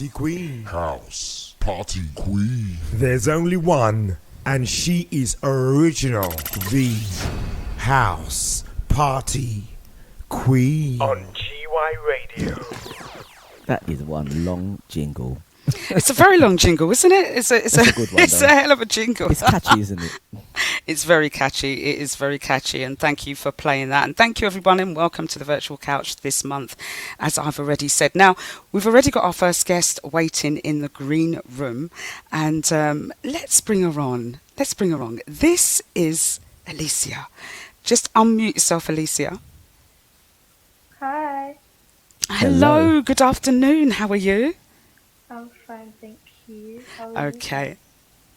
party queen. House party queen. There's only one, and she is original. The house party queen. On GY Radio. That is one long jingle. It's a very long jingle, isn't it? It's a good one, it's though. a hell of a jingle. It's catchy, isn't it? It's very catchy. It is very catchy, and thank you for playing that. And thank you, everyone, and welcome to the Virtual Couch this month, as I've already said. Now, we've already got our first guest waiting in the green room, and let's bring her on. Let's bring her on. This is Alyssia. Just unmute yourself, Alyssia. Hi. Hello. Good afternoon. How are you? I'm fine, thank you. How are Okay.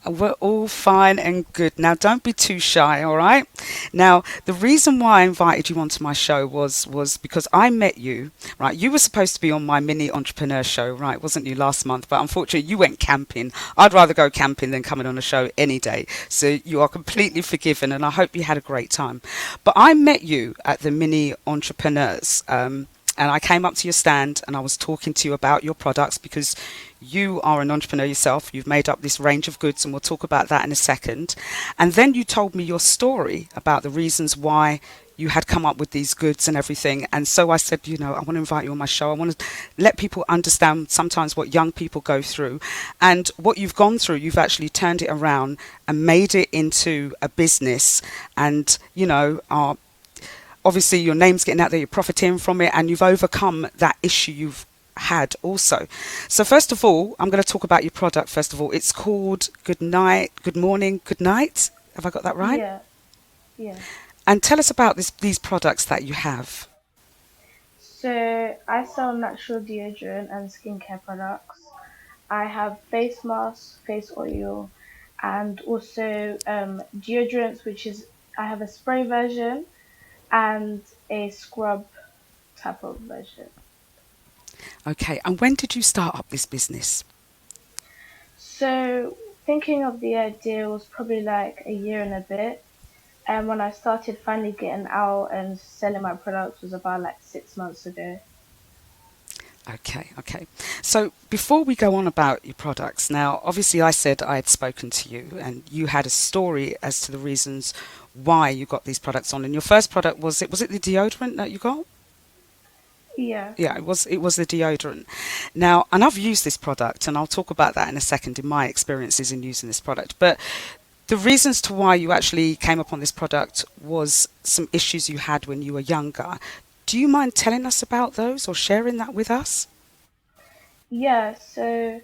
We're all fine and good. Now, don't be too shy, all right? Now, the reason why I invited you onto my show was because I met you, right? You were supposed to be on my mini entrepreneur show, right? Wasn't you, last month? But unfortunately, you went camping. I'd rather go camping than coming on a show any day. So you are completely forgiven, and I hope you had a great time. But I met you at the mini entrepreneurs, and I came up to your stand and I was talking to you about your products because you are an entrepreneur yourself. You've made up this range of goods, and we'll talk about that in a second. And then you told me your story about the reasons why you had come up with these goods and everything. And so I said, I want to invite you on my show. I want to let people understand sometimes what young people go through, and what you've gone through. You've actually turned it around and made it into a business, and, obviously your name's getting out there, you're profiting from it, and you've overcome that issue you've had also. So first of all, I'm going to talk about your product. First of all, it's called Good Morning, Goodnight. Have I got that right? Yeah. And tell us about these products that you have. So I sell natural deodorant and skincare products. I have face masks, face oil, and also deodorants, I have a spray version and a scrub type of version. Okay, and when did you start up this business? So thinking of the idea was probably like a year and a bit. And when I started finally getting out and selling my products was about like 6 months ago. Okay. So before we go on about your products, now obviously I said I had spoken to you and you had a story as to the reasons why you got these products on. And your first product was it the deodorant that you got? Yeah. Yeah, it was the deodorant. Now, and I've used this product, and I'll talk about that in a second in my experiences in using this product. But the reasons to why you actually came upon this product was some issues you had when you were younger. Do you mind telling us about those or sharing that with us? Yeah, so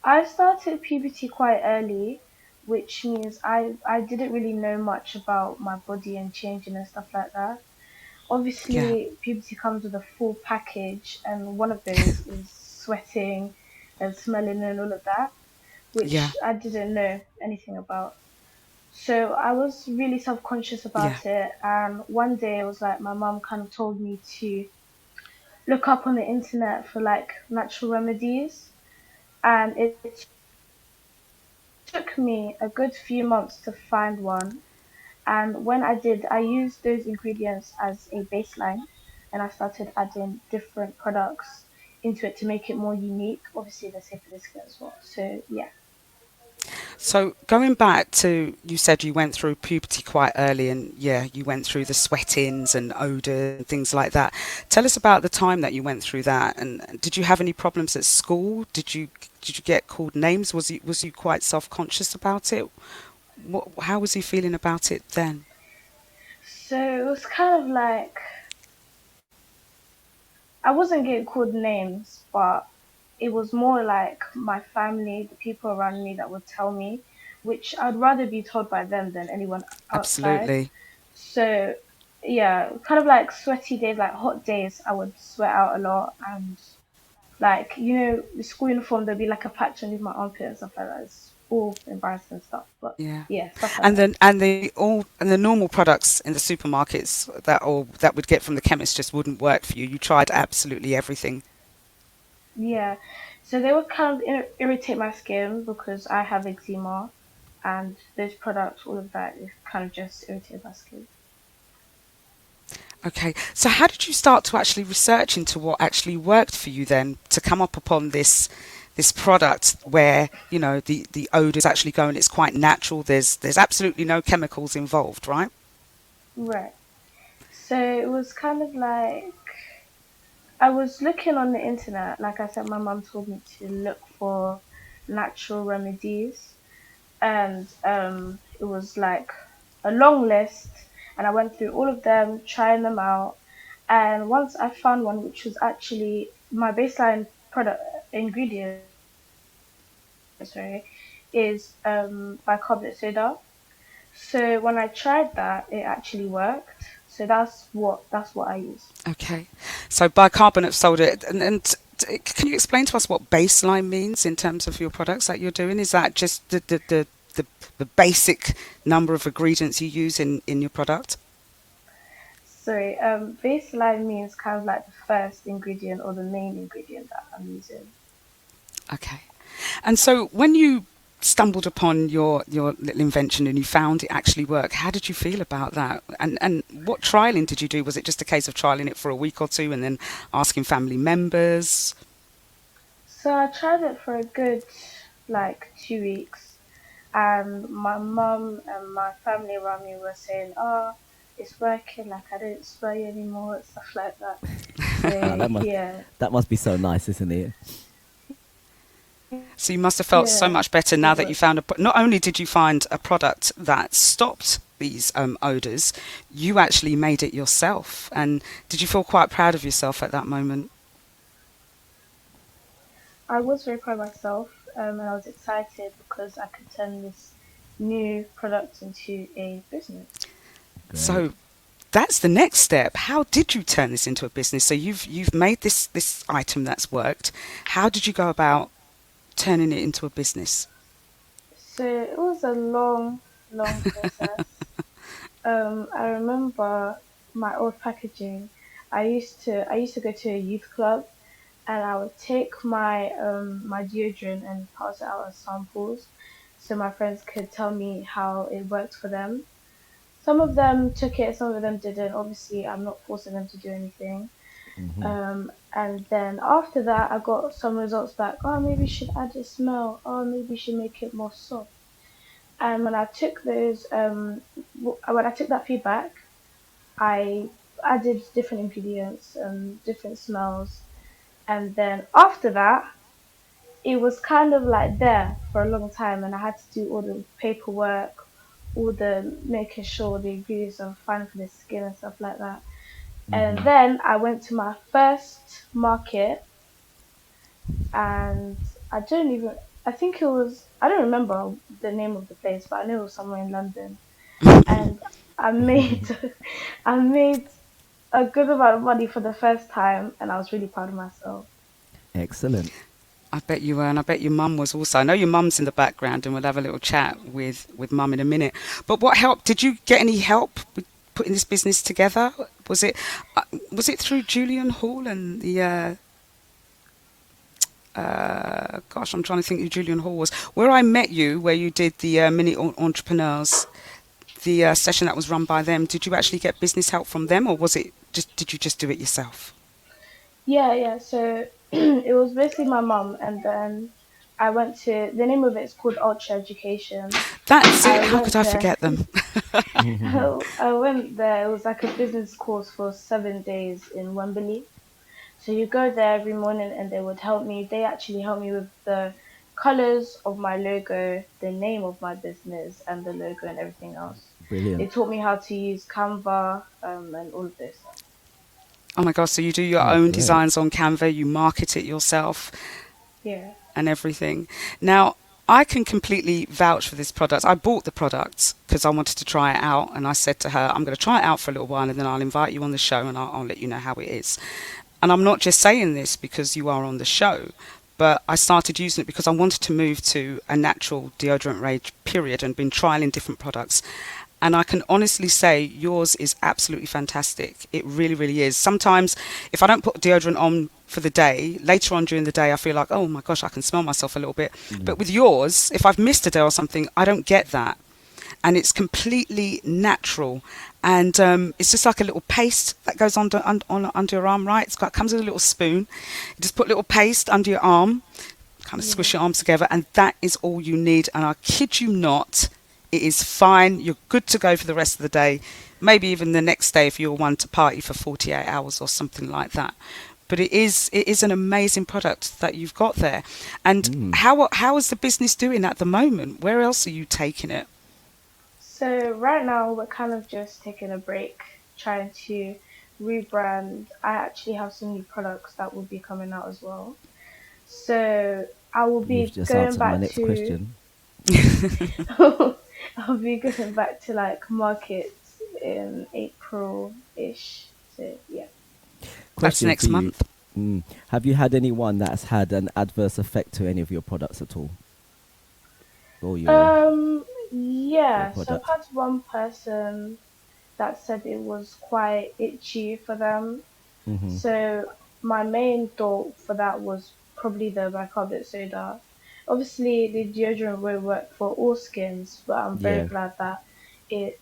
I started puberty quite early, which means I didn't really know much about my body and changing and stuff like that. Obviously, puberty comes with a full package, and one of those is sweating and smelling and all of that, which I didn't know anything about. So I was really self-conscious about it, and one day it was like my mum kind of told me to look up on the internet for like natural remedies, and it took me a good few months to find one. And when I did, I used those ingredients as a baseline, and I started adding different products into it to make it more unique. Obviously, they're safe for the skin as well. So, yeah. So going back to, you said you went through puberty quite early, and you went through the sweatings and odour and things like that. Tell us about the time that you went through that, and did you have any problems at school? Did you get called names? Was you quite self-conscious about it? How was he feeling about it then? So it was kind of like, I wasn't getting called names, but it was more like my family, the people around me that would tell me, which I'd rather be told by them than anyone outside. Absolutely. So yeah, kind of like sweaty days, like hot days, I would sweat out a lot, and like, the school uniform, there'd be like a patch underneath my armpit and stuff like that. It's all embarrassing stuff, but yeah, stuff like and that. then the normal products in the supermarkets that would get from the chemist just wouldn't work for you. You tried absolutely everything. Yeah, so they would kind of irritate my skin because I have eczema, and those products, all of that, is kind of just irritated my skin. Okay, so how did you start to actually research into what actually worked for you then to come up upon this this product where, you know, the odors actually go and it's quite natural. There's absolutely no chemicals involved, right? Right. So it was kind of like I was looking on the internet. Like I said, my mum told me to look for natural remedies, and it was like a long list, and I went through all of them, trying them out. And once I found one which was actually my baseline product ingredient, sorry, is bicarbonate soda. So when I tried that, it actually worked. So that's what I use. Okay. So bicarbonate soda, and can you explain to us what baseline means in terms of your products that you're doing? Is that just the basic number of ingredients you use in your product? Sorry, baseline means kind of like the first ingredient or the main ingredient that I'm using. Okay. And so when you stumbled upon your little invention and you found it actually worked, how did you feel about that? And what trialing did you do? Was it just a case of trialing it for a week or two and then asking family members? So I tried it for a good like 2 weeks, and my mum and my family around me were saying, "Oh, it's working. Like I don't smell you anymore," and stuff like that. Ah, So yeah, that must be so nice, isn't it? So you must have felt so yeah, much better it now that you was. found not only did you find a product that stopped these odors, you actually made it yourself. And did you feel quite proud of yourself at that moment? I was very proud of myself, and I was excited because I could turn this new product into a business. Great. So that's the next step. How did you turn this into a business? So you've made this item that's worked. How did you go about turning it into a business? So it was a long, long process. I remember my old packaging. I used to go to a youth club, and I would take my deodorant and pass it out as samples, so my friends could tell me how it worked for them. Some of them took it, some of them didn't. Obviously, I'm not forcing them to do anything. Hmm. And then after that, I got some results back. Oh, maybe you should add a smell. Oh, maybe you should make it more soft. And when I took that feedback, I added different ingredients, different smells, and then after that, it was kind of like there for a long time, and I had to do all the paperwork, all the making sure the ingredients are fine for the skin and stuff like that. And Hmm. then I went to my first market, and I don't even, I think it was, I don't remember the name of the place, but I know it was somewhere in London. And I made, I made a good amount of money for the first time, and I was really proud of myself. Excellent. I bet you were, and I bet your mum was also. I know your mum's in the background, and we'll have a little chat with mum in a minute. But what help? Did you get any help with putting this business together? Was it was it through Julian Hall and the gosh, I'm trying to think who Julian Hall was. Where I met you, where you did the mini entrepreneurs, the session that was run by them. Did you actually get business help from them, or was it just did you just do it yourself? Yeah, yeah. So it was basically my mum, and then I went to the name of it is called Ultra Education. That's it. I How could went I there. forget them? I went there. It was like a business course for 7 days in Wembley. So you go there every morning, and they would help me. They actually helped me with the colors of my logo, the name of my business, and the logo and everything else. They Brilliant. taught me how to use Canva, and all of this stuff. Oh my gosh, so you do your Oh, own great. designs on Canva, you market it yourself Yeah. and everything. Now, I can completely vouch for this product. I bought the product because I wanted to try it out, and I said to her, I'm going to try it out for a little while and then I'll invite you on the show and I'll let you know how it is. And I'm not just saying this because you are on the show, but I started using it because I wanted to move to a natural deodorant range, period, and been trialing different products. And I can honestly say yours is absolutely fantastic. It really, really is. Sometimes if I don't put deodorant on for the day, later on during the day, I feel like, oh my gosh, I can smell myself a little bit. But with yours, if I've missed a day or something, I don't get that. And it's completely natural. And it's just like a little paste that goes under your arm, right? Comes with a little spoon. You just put a little paste under your arm, kind of Yeah. squish your arms together, and that is all you need. And I kid you not, it is fine. You're good to go for the rest of the day, maybe even the next day if you're one to party for 48 hours or something like that. But it is an amazing product that you've got there. And how is the business doing at the moment? Where else are you taking it? So right now we're kind of just taking a break, trying to rebrand. I actually have some new products that will be coming out as well. So I will You've be just going answered my back next to question. I'll be going back to like markets in April-ish. So yeah. That's Question for next you. month. Have you had anyone that's had an adverse effect to any of your products at all? Or your Yeah, so I've product? had one person that said it was quite itchy for them. Hmm. So my main thought for that was probably the bicarbonate soda. Obviously, the deodorant will work for all skins, but I'm very Yeah, glad that it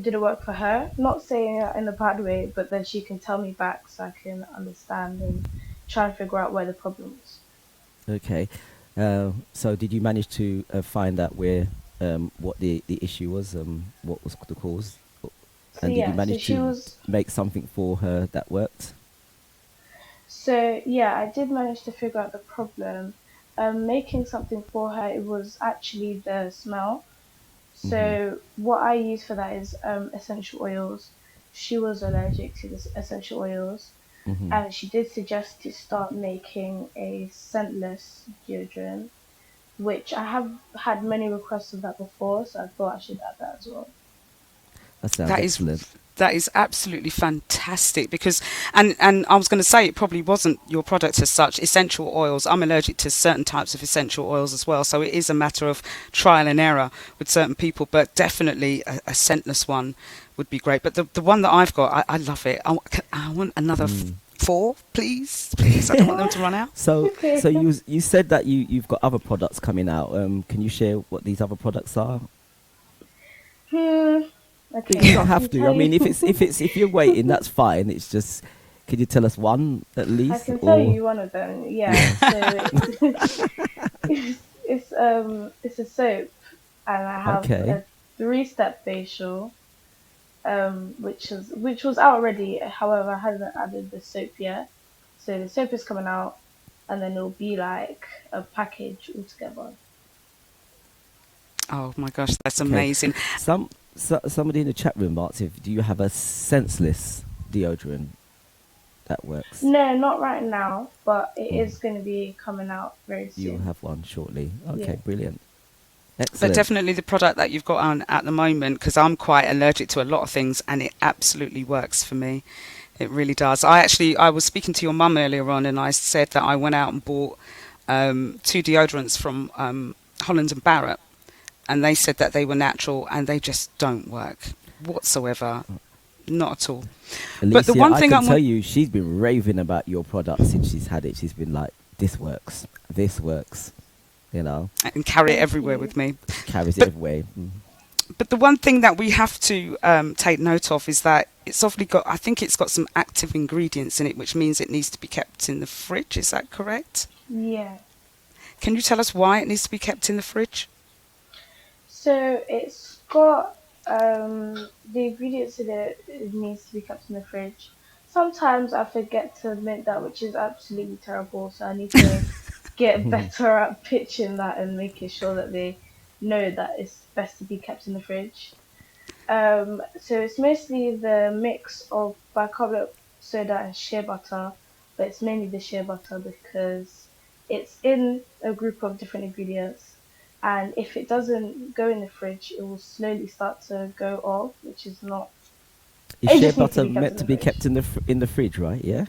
didn't work for her. Not saying it in a bad way, but then she can tell me back so I can understand and try and figure out where the problem was. okay. So did you manage to find out where what the issue was? What was the cause? So And did you yeah, so manage she to was make something for her that worked? So yeah, I did manage to figure out the problem. Making something for her, it was actually the smell. Hmm. So what I use for that is essential oils. She was allergic to the essential oils, Hmm. and she did suggest to start making a scentless deodorant, which I have had many requests of that before, so I thought I should add that as well. That sounds That is excellent. that is absolutely fantastic because and I was going to say it probably wasn't your product as such. Essential oils. I'm allergic to certain types of essential oils as well, so it is a matter of trial and error with certain people. But definitely a scentless one would be great. But the one that I've got, I love it. I want another four, please, please. I don't want them to run out. So, Okay. so you said that you've got other products coming out. Can you share what these other products are? Hmm. You Okay, I don't have can to. tell I mean, you. if you're waiting, that's fine. It's just, could you tell us one at I least, can tell or you one of them. Yeah. yeah? So it's a soap, and I have Okay, a three-step facial, which was out already. However, I hadn't added the soap yet. So the soap is coming out, and then it'll be like a package altogether. Oh my gosh, that's okay. amazing. Somebody in the chat room asked if do you have a senseless deodorant that works? No, not right now, but it Mm, is going to be coming out very you'll soon. have one shortly. Yeah. Okay, brilliant, But excellent. definitely the product that you've got on at the moment, because I'm quite allergic to a lot of things, and it absolutely works for me. It really does. I was speaking to your mum earlier on, and I said that I went out and bought two deodorants from Holland and Barrett, and they said that they were natural, and they just don't work whatsoever, not at all. But the Alicia, one I thing can I tell want, you, she's been raving about your product since she's had it. She's been like, "This works. This works." You know, and carry it Thank everywhere you. with me. carries it But everywhere. But the one thing that we have to take note of is that it's obviously got, I think it's got some active ingredients in it, which means it needs to be kept in the fridge. Is that correct? Yeah. Can you tell us why it needs to be kept in the fridge? So it's got the ingredients in it, it needs to be kept in the fridge. Sometimes I forget to admit that, which is absolutely terrible. So I need to get better at pitching that and making sure that they know that it's best to be kept in the fridge. So it's mostly the mix of bicarbonate soda and shea butter, but it's mainly the shea butter because it's in a group of different ingredients. And if it doesn't go in the fridge, it will slowly start to go off, which is not. Is It shea just needs to butter be kept meant in to the be fridge. kept in the fridge, right? Yeah.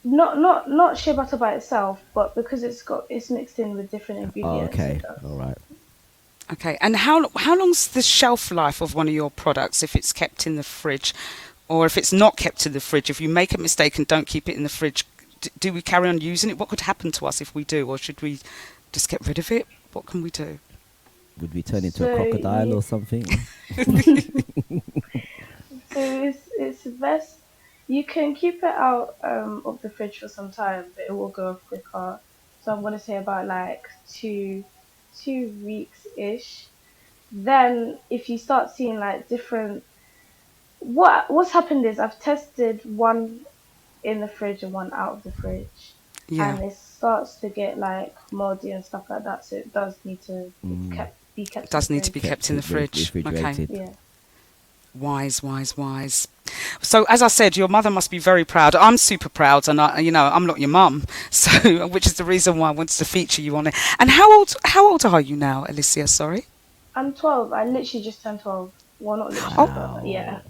Not shea butter by itself, but because it's mixed in with different Oh, ingredients, it okay. does. All right. Okay, and how long's the shelf life of one of your products if it's kept in the fridge, or if it's not kept in the fridge? If you make a mistake and don't keep it in the fridge, do we carry on using it? What could happen to us if we do, or should we just get rid of it? What can we do? Would we turn into a So crocodile you or something? So it's best you can keep it out of the fridge for some time, but it will go off quicker. So I'm gonna say about like 2 weeks ish. Then if you start seeing like different, what's happened is I've tested one in the fridge and one out of the fridge, Yeah. and it starts to get like moldy and stuff like that. So it does need to be It kept in the does need to be fridge. kept in the fridge. Okay. refrigerated. Yeah. Wise, wise, wise. So, as I said, your mother must be very proud. I'm super proud, and I'm not your mum, so which is the reason why I wanted to feature you on it. And how old are you now, Alyssia? Sorry. I'm 12. I literally just turned 12. Well, not literally, Oh, but yeah.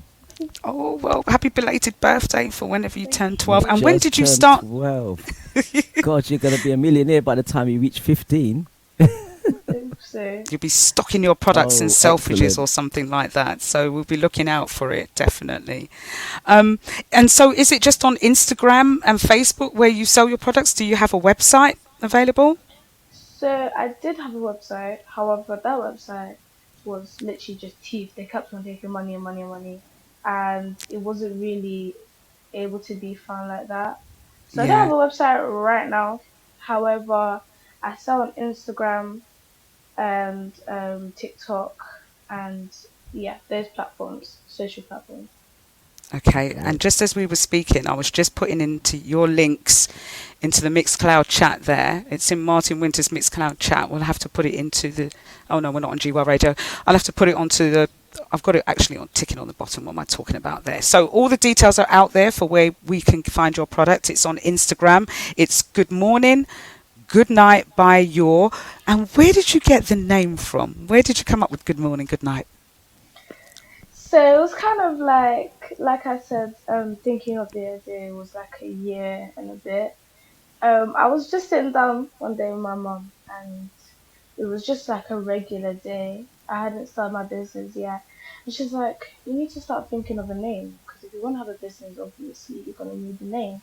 oh well, happy belated birthday for whenever you turn 12. Thank And you. when Just did you turned start? 12. God, you're gonna be a millionaire by the time you reach 15. So You'll be stocking your products in Oh, Selfridges excellent. or something like that. So we'll be looking out for it, definitely. And so is it just on Instagram and Facebook where you sell your products? Do you have a website available? So I did have a website. However, that website was literally just thief. They kept on taking money and money and money, and it wasn't really able to be found like that. So I don't Yeah. have a website right now. However, I sell on Instagram and TikTok and yeah, those platforms, social platforms. Okay. Right. And just as we were speaking, I was just putting into your links into the Mixcloud chat there. It's in Martin Winter's Mixcloud chat. We'll have to put it into the... Oh, no, we're not on GY Radio. I'll have to put it onto the... I've got it actually on ticking on the bottom. What am I talking about there? So all the details are out there for where we can find your product. It's on Instagram. It's Good Morning, Good Night by Your. And where did you get the name from? Where did you come up with Good Morning, Good Night? So it was kind of like I said, thinking of the idea was like a year and a bit. I was just sitting down one day with my mum, and it was just like a regular day. I hadn't started my business yet, and she's like, "You need to start thinking of a name because if you want to have a business, obviously you're gonna need a name."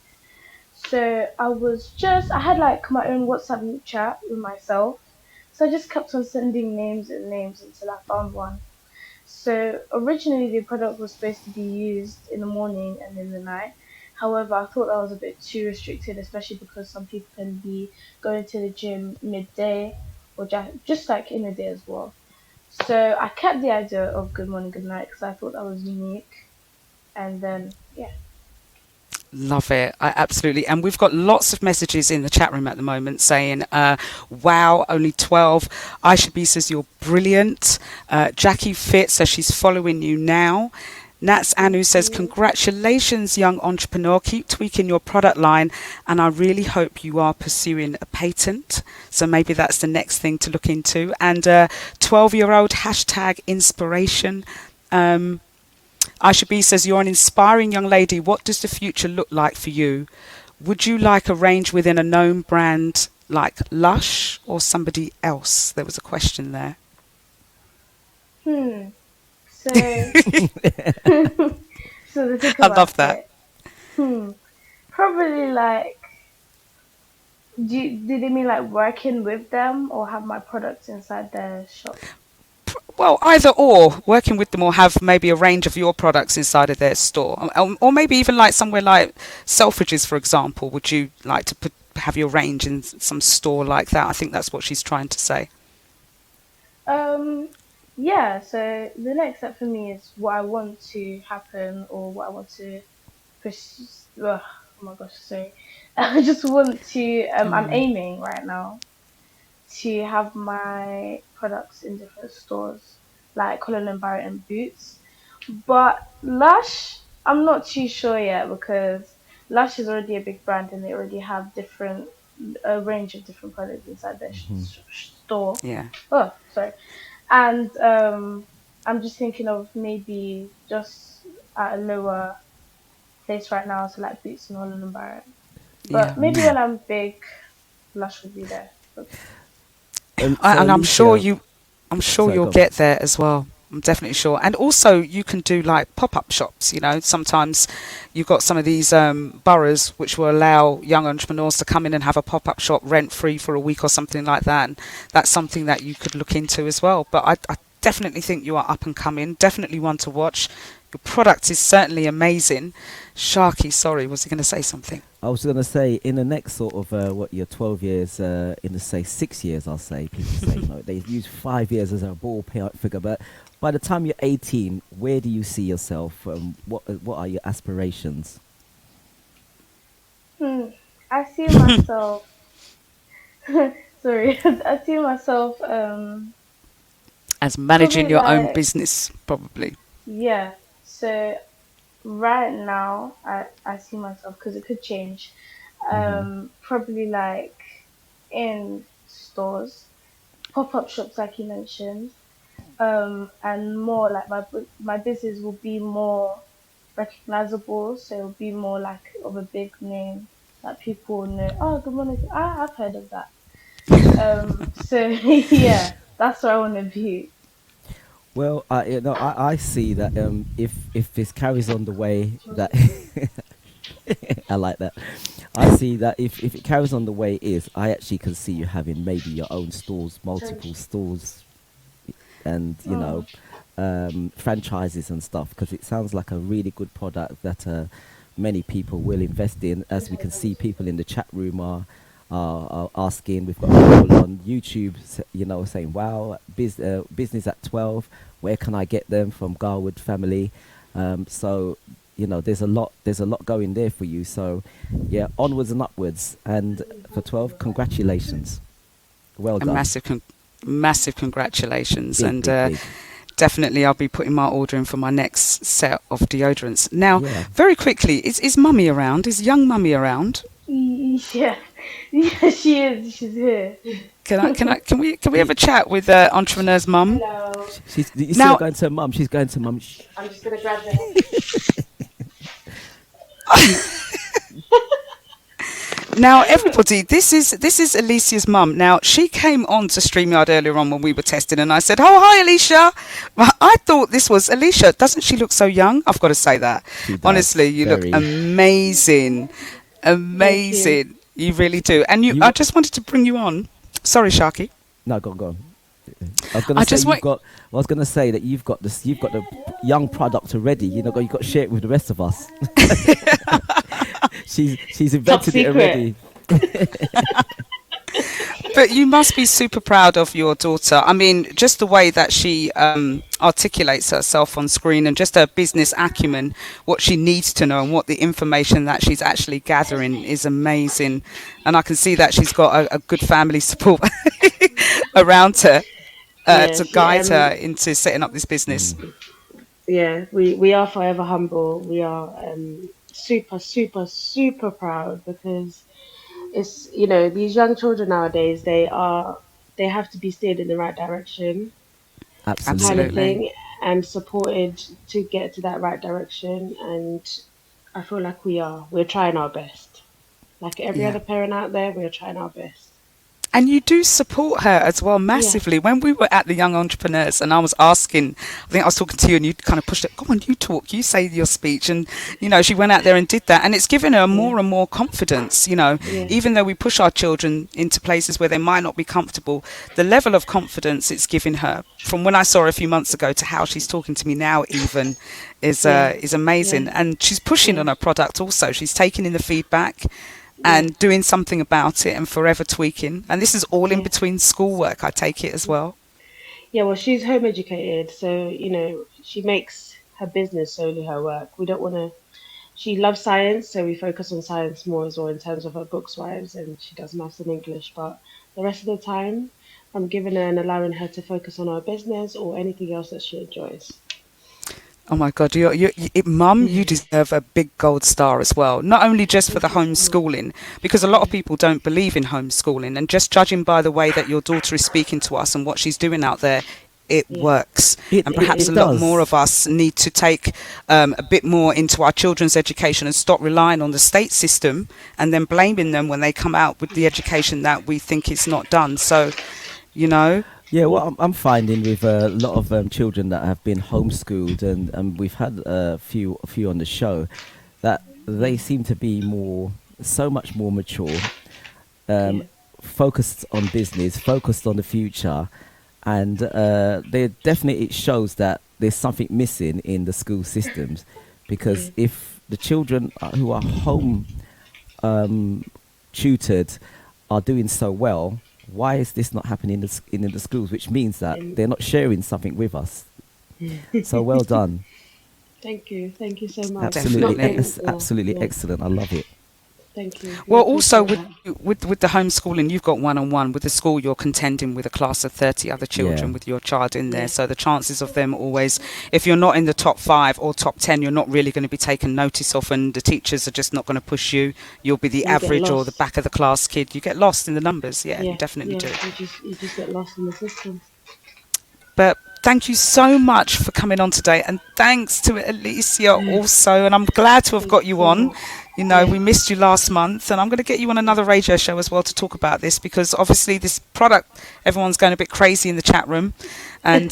So I had like my own WhatsApp group chat with myself, so I just kept on sending names and names until I found one. So originally the product was supposed to be used in the morning and in the night. However, I thought that was a bit too restricted, especially because some people can be going to the gym midday or just like in the day as well. So I kept the idea of Good Morning Good Night because I thought that was unique. And then yeah. Love it. I absolutely. And we've got lots of messages in the chat room at the moment saying, wow, only 12. Aisha B says, you're brilliant. Jackie Fit says she's following you now. Nats Anu says, congratulations, young entrepreneur. Keep tweaking your product line. And I really hope you are pursuing a patent. So maybe that's the next thing to look into. And 12-year-old hashtag inspiration. Aisha B says, you're an inspiring young lady. What does the future look like for you? Would you like a range within a known brand like Lush or somebody else? There was a question there. So so the think I about love that. it. Probably like do they mean like working with them or have my products inside their shop? Well, either or, working with them or have maybe a range of your products inside of their store. Or maybe even like somewhere like Selfridges, for example. Would you like to have your range in some store like that? I think that's what she's trying to say. Yeah, so the next step for me is what I want to happen or what I want to pursue. Ugh, oh my gosh, sorry. I just want to, Don't I'm worry. aiming right now to have my products in different stores like Colin and Barrett and Boots. But Lush, I'm not too sure yet because Lush is already a big brand and they already have a range of different products inside their store. Yeah. Oh, sorry. And I'm just thinking of maybe just at a lower place right now, so like Boots and Holland and Barrett. Yeah. But maybe when I'm big, Lush will be there. So And Alicia, I'm sure sorry, you'll go on. get there as well. I'm definitely sure. And also you can do like pop-up shops, sometimes you've got some of these boroughs which will allow young entrepreneurs to come in and have a pop-up shop rent free for a week or something like that. And that's something that you could look into as well. But I definitely think you are up and coming, definitely one to watch. Your product is certainly amazing. Sharky, sorry, was he going to say something? I was going to say, in the next sort of, what, your 12 years, in the, say, 6 years, I'll say, people say, they use 5 years as a ball figure, but by the time you're 18, where do you see yourself? What are your aspirations? I see myself, sorry, I see myself, As managing probably your own like, business, probably. yeah. So right now, I see myself, because it could change, Hmm. probably like in stores, pop-up shops, like you mentioned, and more like my business will be more recognizable, so it'll be more like of a big name that people will know. Oh, good morning. I've heard of that. So yeah, that's where I want to be. Well, I see that if this carries on the way that I like that. I see that if it carries on the way it is, I actually can see you having maybe your own stores, multiple stores, and Oh, franchises and stuff, because it sounds like a really good product that many people will invest in. As we can see, people in the chat room are asking. We've got people on YouTube, saying, "Wow, business at 12. Where can I get them from Garwood family?" So there's a lot going there for you. So yeah, onwards and upwards. And for 12, congratulations. Well A done. massive congratulations. Big, And big, big. definitely I'll be putting my order in for my next set of deodorants. Now, Yeah. very quickly, is Mummy around? Is young Mummy around? yeah, yeah, she is. She's here. Can we have a chat with Entrepreneur's mum? Hello. You see her Now, going to her mum. She's going to mum. Shh. I'm just gonna grab it. now, everybody, this is Alyssia's mum. Now, she came on to StreamYard earlier on when we were testing, and I said, "Oh, hi, Alyssia." Well, I thought this was Alyssia. Doesn't she look so young? I've got to say that. She does. Honestly, you look Very. amazing, Thank you. amazing. You really do. And You I just wanted to bring you on. Sorry, Sharky. No, go on. I was gonna I say just you've want. got. I was gonna say that you've got this. You've got the young product already. You've got to share it with the rest of us. She's invented it secret. already. But you must be super proud of your daughter. I mean, just the way that she articulates herself on screen, and just her business acumen, what she needs to know, and what the information that she's actually gathering is amazing. And I can see that she's got a good family support around her Yes, to guide her into setting up this business. yeah, we are forever humble. We are super, super, super proud because it's these young children nowadays they have to be steered in the right direction, kind of Absolutely. Absolutely. thing, and supported to get to that right direction. And I feel like we're trying our best. Like every Yeah. other parent out there, we're trying our best. And you do support her as well Yeah, massively. When we were at the Young Entrepreneurs and I was asking, I think I was talking to you and you kind of pushed it, "Go on, you talk, you say your speech." And, she went out there and did that. And it's given her yeah, more and more confidence, yeah, even though we push our children into places where they might not be comfortable, the level of confidence it's given her from when I saw her a few months ago to how she's talking to me now even yeah, is yeah, amazing. And she's pushing yeah, on her product also. She's taking in the feedback yeah, and doing something about it and forever tweaking. And this is all in yeah. between schoolwork, I take it as well. Yeah, well, she's home educated, so she makes her business solely her work. We don't want to. She loves science, so we focus on science more as well in terms of her books wise, and she does maths and English. But the rest of the time, I'm giving her and allowing her to focus on her business or anything else that she enjoys. Oh my God, Mum, you deserve a big gold star as well. Not only just for the Thank you so much. homeschooling, because a lot of people don't believe in homeschooling, and just judging by the way that your daughter is speaking to us and what she's doing out there, it Yeah, works. It And it, perhaps it a lot more does. of us need to take a bit more into our children's education and stop relying on the state system and then blaming them when they come out with the education that we think is not done. So, you know, Yeah, yeah, what I'm finding with a lot of children that have been homeschooled, and we've had a few on the show, that yeah, they seem to be so much more mature, um, yeah, focused on business, focused on the future, and it shows that there's something missing in the school systems, yeah, because if the children who are home tutored are doing so well, why is this not happening in the schools? Which means that they're not sharing something with us. So well done. Thank you so much. Absolutely, Definitely. absolutely Yeah. excellent. I love it. Thank you. Well, We also appreciate with the homeschooling, you've got one-on-one. With the school, you're contending with a class of 30 other children Yeah. with your child in there. Yeah. So the chances of them always, if you're not in the top 5 or top 10, you're not really going to be taken notice of, and the teachers are just not going to push you. You'll be the You get average or the lost. back of the class kid. You get lost in the numbers. Yeah, you definitely do. You just get lost in the system. But thank you so much for coming on today, and thanks to Alyssia also. And I'm glad to have got you on. You know, we missed you last month, and I'm going to get you on another radio show as well to talk about this, because obviously this product, everyone's going a bit crazy in the chat room, and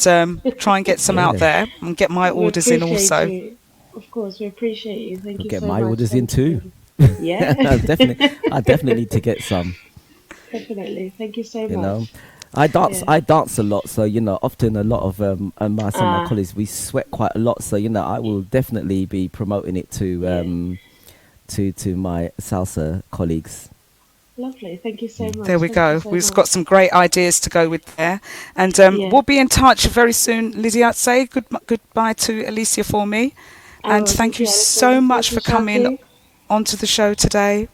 try and get some out Yeah. there and get my We orders in appreciate also. you. Of course, we appreciate you. Thank you Get so my much. orders in Thank too. you. Yeah, I definitely need to get some. definitely. Thank you so You much. know, I dance. Yeah. I dance a lot, so you know, often a lot of some of my Ah. colleagues, we sweat quite a lot. So you know, I will definitely be promoting it to to my salsa colleagues. Lovely. Thank you so much. There we Thank go. you so We've much. got some great ideas to go with there. And Yeah. we'll be in touch very soon. Lizzie, I'd say goodbye to Alyssia for me. I And will. thank you Alison. so Thank much you, for coming Shanti. onto the show today.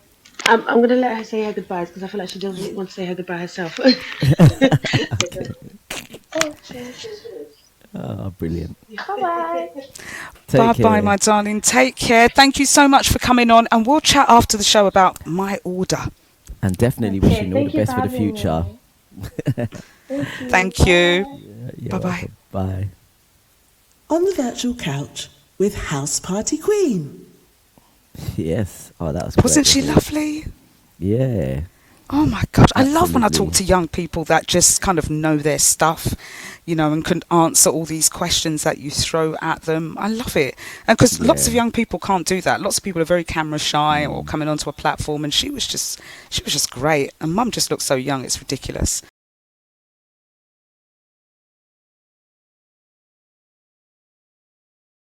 I'm going to let her say her goodbyes because I feel like she doesn't want to say her goodbye herself. Oh, brilliant! Bye-bye. Take Bye bye, care. my darling. Take care. Thank you so much for coming on. And we'll chat after the show about my order. And definitely Okay, wishing you all thank the you best for the having me. future. Thank you. Thank you. Bye. You're Bye-bye. welcome. Bye. On the virtual couch with House Party Queen. Yes. Oh, that was. Wasn't great, she wasn't it? lovely? Yeah. Oh my God. I love when I talk Absolutely. to young people that just kind of know their stuff, you know, and can answer all these questions that you throw at them. I love it. And because lots of Yeah. young people can't do that. Lots of people are very camera shy or coming onto a platform, and she was just great. And mum just looks so young. It's ridiculous.